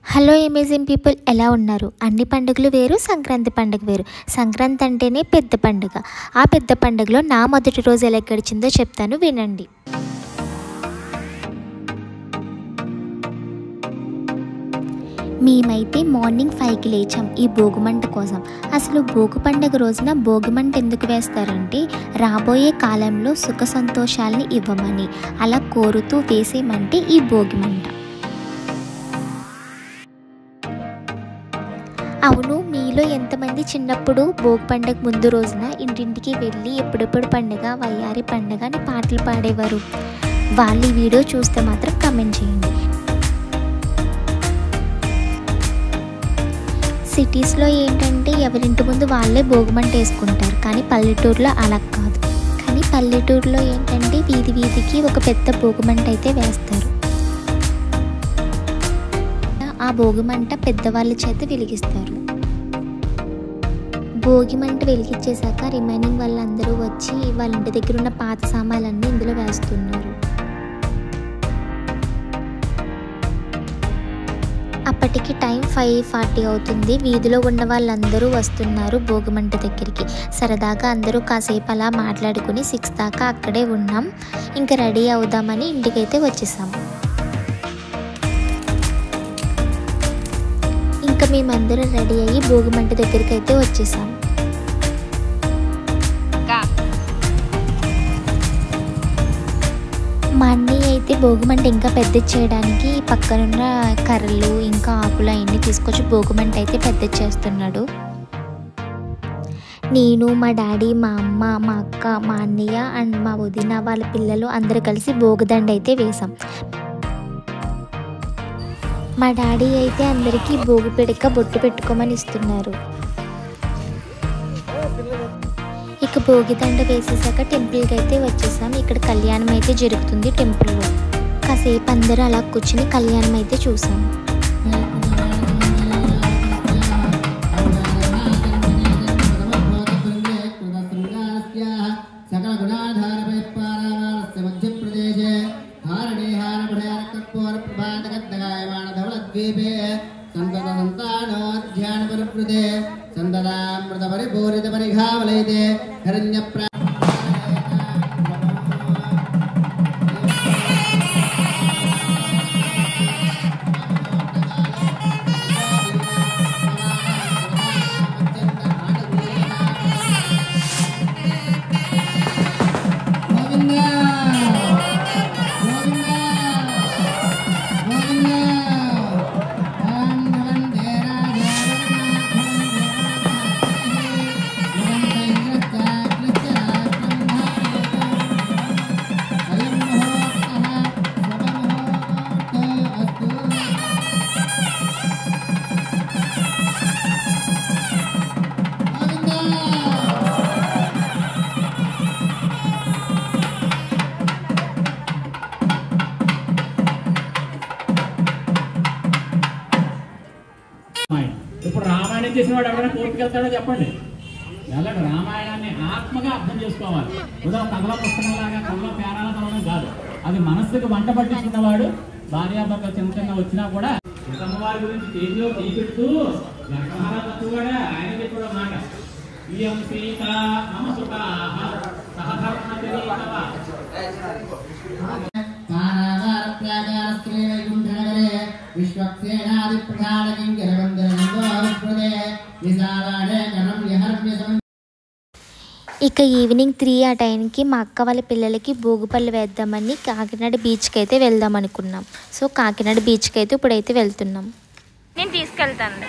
Hello amazing people, ఎలా ఉన్నారు? అన్ని పండుగలు వేరు, సంక్రాంతి పండుగ వేరు. సంక్రాంతి అంటేనే పెద్ద పండుగ. ఆ పెద్ద పండుగలో నా మొదటి రోజు ఎలా గడిచిందో చెప్తాను, వినండి. మేమైతే మార్నింగ్ 5కి లేచాం ఈ భోగిమంట కోసం. అసలు భోగి పండుగ రోజున భోగిమంట ఎందుకు వేస్తారంటే రాబోయే కాలంలో సుఖ సంతోషాలని ఇవ్వమని, అలా కోరుతూ వేసేమంటే ఈ భోగిమంట. అవును, మీలో ఎంతమంది చిన్నప్పుడు భోగి పండుగ ముందు రోజున ఇంటింటికి వెళ్ళి ఎప్పుడెప్పుడు పండుగ, వయ్యారి పండుగ అని పాటలు పాడేవారు? వాళ్ళు ఈ వీడియో చూస్తే మాత్రం కామెంట్ చేయండి. సిటీస్లో ఏంటంటే ఎవరింటి ముందు వాళ్ళే భోగిమంట వేసుకుంటారు, కానీ పల్లెటూరులో అలా కాదు. కానీ పల్లెటూరులో ఏంటంటే వీధి వీధికి ఒక పెద్ద భోగిమంట అయితే వేస్తారు. ఆ భోగిమంట పెద్దవాళ్ళ చేత వెలిగిస్తారు. భోగిమంట వెలిగించేశాక రిమైనింగ్ వాళ్ళందరూ వచ్చి వాళ్ళ ఇంటి దగ్గర ఉన్న పాత సామాన్లన్నీ ఇందులో వేస్తున్నారు. అప్పటికి టైం 5:40 అవుతుంది. వీధిలో ఉన్న వాళ్ళందరూ వస్తున్నారు భోగిమంట దగ్గరికి. సరదాగా అందరూ కాసేపు అలా మాట్లాడుకుని 6 దాకా అక్కడే ఉన్నాం. ఇంకా రెడీ అవుదామని ఇంటికైతే వచ్చేసాము. ఇంకా మేమందరం రెడీ అయ్యి భోగిమంట దగ్గరికి అయితే వచ్చేసాం. మా అన్నయ్య అయితే భోగిమంట ఇంకా పెద్ద చేయడానికి పక్కనున్న కర్రలు ఇంకా ఆకులు అవన్నీ తీసుకొచ్చి భోగిమంట అయితే పెద్ద చేస్తున్నాడు. నేను, మా డాడీ, మా అమ్మ, మా అక్క, మా అన్నయ్య అండ్ మా వదిన వాళ్ళ పిల్లలు అందరూ కలిసి భోగిదండ అయితే వేసాం. మా డాడీ అయితే అందరికీ భోగి పిడక బొట్టు పెట్టుకోమని ఇస్తున్నారు. ఇక భోగిదండ వేసేసాక టెంపుల్కి అయితే వచ్చేసాం. ఇక్కడ కళ్యాణం అయితే జరుగుతుంది టెంపుల్లో. కాసేపు అందరూ అలా కూర్చుని కళ్యాణం అయితే చూసాం. ఇప్పుడు రామాయణం చేసిన వాడు ఎవరైనా కోర్టుకు వెళ్తాడో చెప్పండి. వెళ్ళండి. రామాయణాన్ని ఆత్మగా అర్థం చేసుకోవాలి. ఉదాహరణ కథల పుస్తకంలాగా కథలో పేరాల చదవడం కాదు. అది మనస్సుకు వంట పట్టించుకున్నవాడు భార్యాభర్త చిన్న చిన్న వచ్చినా కూడా అమ్మవారి గురించి తేజో తీపెడుతూ తక్కువగా ఆయన చెప్పడం మాట ఇయం సీత నమసుక సహధర్మ ఇక ఈవినింగ్ 3 ఆ టైంకి మా అక్క వాళ్ళ పిల్లలకి భోగిపళ్ళు వేద్దామని కాకినాడ బీచ్కి అయితే వెళ్దాం అనుకున్నాం. సో కాకినాడ బీచ్కి అయితే ఇప్పుడైతే వెళ్తున్నాం. నేను తీసుకెళ్తాను.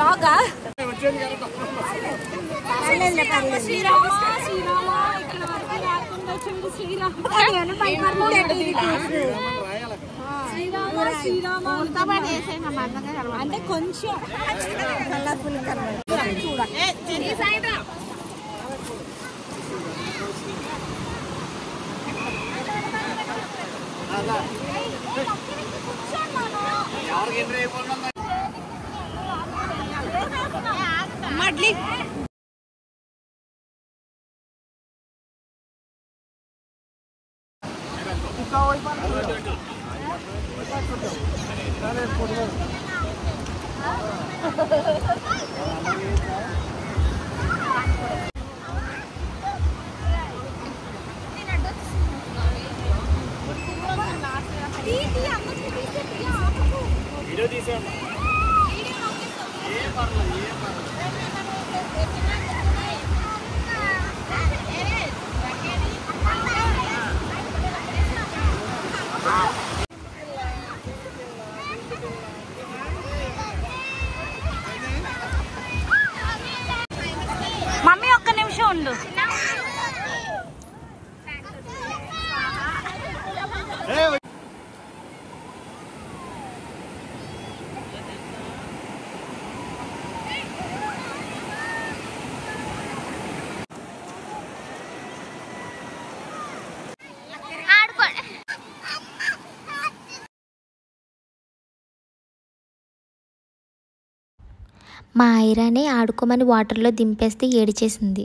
లాగా శ్రీరామ శ్రీరామ ఇక్కడ వరకు లేకుండా అంటే కొంచెం మడ్లీ వీడియో తీసేయండి. మమ్మీ ఒక్క నిమిషం ఉండు. మా ఐరానే ఆడుకోమని వాటర్లో దింపేస్తే ఏడిచేసింది.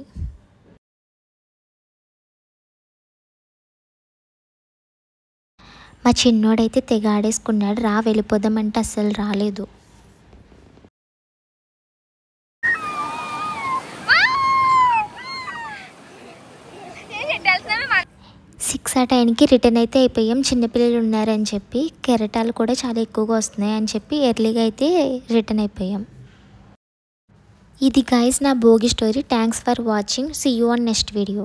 మా చిన్నోడైతే తెగ ఆడేసుకున్నాడు. రా వెళ్ళిపోదామంటే అస్సలు రాలేదు. సిక్స్ ఆ టైంకి రిటర్న్ అయితే అయిపోయాం. చిన్నపిల్లలు ఉన్నారని చెప్పి కెరటాలు కూడా చాలా ఎక్కువగా వస్తున్నాయి అని చెప్పి ఎర్లీగా అయితే రిటర్న్ అయిపోయాం. ఇది గైస్ నా Bhogi story. Thanks for watching. See you on next video.